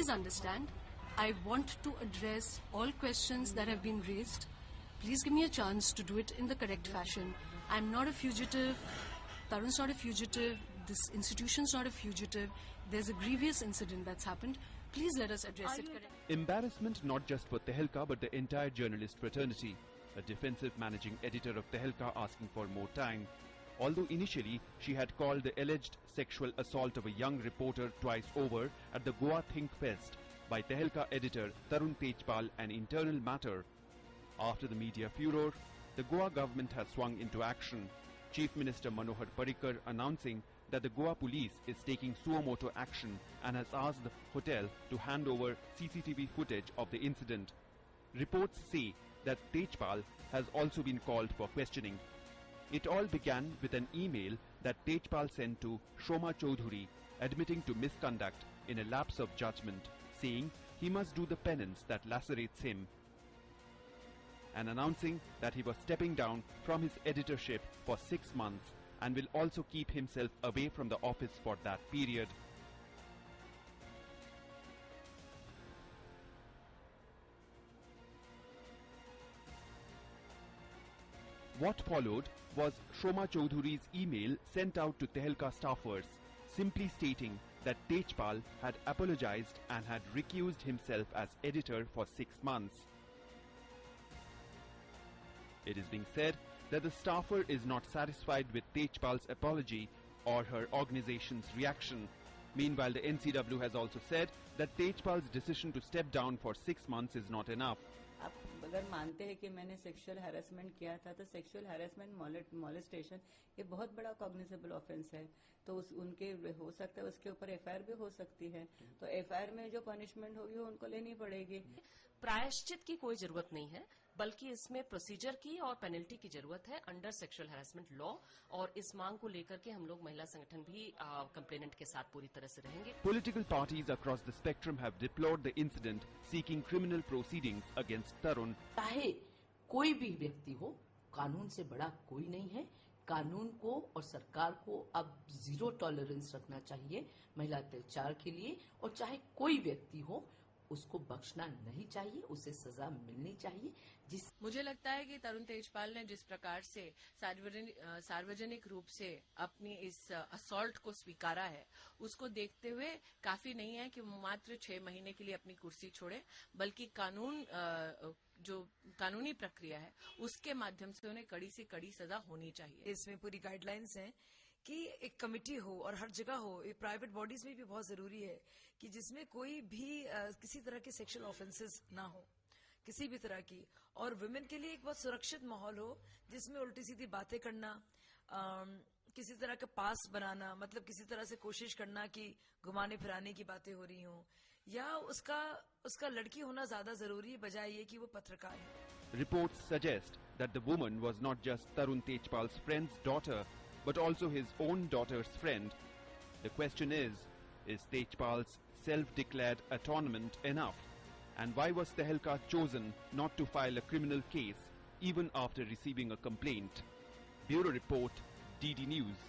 please understand, I want to address all questions that have been raised. Please give me a chance to do it in the correct fashion. I'm not a fugitive. Tarun's not a fugitive. This institution's not a fugitive. There's a grievous incident that's happened. Please let us address it correctly. Embarrassment not just for Tehelka but the entire journalist fraternity. A defensive managing editor of Tehelka asking for more time. Although initially she had called the alleged sexual assault of a young reporter twice over at the Goa Think Fest by Tehelka editor Tarun Tejpal an internal matter. After the media furor, the Goa government has swung into action. Chief Minister Manohar Parrikar announcing that the Goa police is taking suo motu action and has asked the hotel to hand over CCTV footage of the incident. Reports say that Tejpal has also been called for questioning. It all began with an email that Tejpal sent to Shoma Choudhury admitting to misconduct in a lapse of judgment, saying he must do the penance that lacerates him, and announcing that he was stepping down from his editorship for 6 months and will also keep himself away from the office for that period. What followed was Shoma Choudhury's email sent out to Tehelka staffers, simply stating that Tejpal had apologized and had recused himself as editor for 6 months. It is being said that the staffer is not satisfied with Tejpal's apology or her organization's reaction. Meanwhile, the NCW has also said that Tejpal's decision to step down for 6 months is not enough. आप अगर मानते हैं कि मैंने sexual harassment किया था तो sexual harassment molestation ये बहुत बड़ा कॉग्निजेबल ऑफेंस है, तो उनके हो सकता है उसके ऊपर एफआईआर भी हो सकती है, तो एफआईआर में जो पनिशमेंट होगी वो उनको लेनी पड़ेगी. प्रायश्चित की कोई जरूरत नहीं है, बल्कि इसमें प्रोसीजर की और पेनल्टी की जरूरत है अंडर सेक्सुअल हैरेसमेंट लॉ, और इस मांग को लेकर के हम लोग महिला संगठन भी कंप्लेनेंट के साथ पूरी तरह से रहेंगे. Political parties across the spectrum have deplored the incident, seeking criminal proceedings against Tarun. चाहे कोई भी व्यक्ति हो, कानून से बड़ा कोई नहीं है. कानून को और सरकार को अब 0 टॉलरेंस रखना चाहिए महिला अत्याचार के लिए, और चाहे कोई व्यक्ति हो उसको बख्शना नहीं चाहिए, उसे सजा मिलनी चाहिए. मुझे लगता है कि तरुण तेजपाल ने जिस प्रकार से सार्वजनिक रूप से अपनी इस असॉल्ट को स्वीकारा है, उसको देखते हुए काफी नहीं है कि मात्र 6 महीने के लिए अपनी कुर्सी छोड़े, बल्कि जो कानूनी प्रक्रिया है उसके माध्यम से उन्हें कड़ी से कड़ी सजा होनी चाहिए. इसमें पूरी गाइडलाइंस हैं कि एक कमेटी हो और हर जगह हो. प्राइवेट बॉडीज में भी बहुत जरूरी है कि जिसमें कोई भी किसी तरह के सेक्सुअल ऑफेंसेस ना हो, किसी भी तरह की, और वुमेन के लिए एक बहुत सुरक्षित माहौल हो जिसमें उल्टी सीधी बातें करना, किसी तरह का पास बनाना, मतलब किसी तरह से कोशिश करना कि घुमाने फिराने की बातें हो रही हों, या उसका लड़की होना ज्यादा जरूरी है बजाय ये कि वो पत्रकार है. Reports suggest that the woman was not just Tarun Tejpal's friend's daughter, but also his own daughter's friend. The question is Tejpal's self-declared atonement enough? And why was Tehelka chosen not to file a criminal case even after receiving a complaint? Bureau Report, DD News.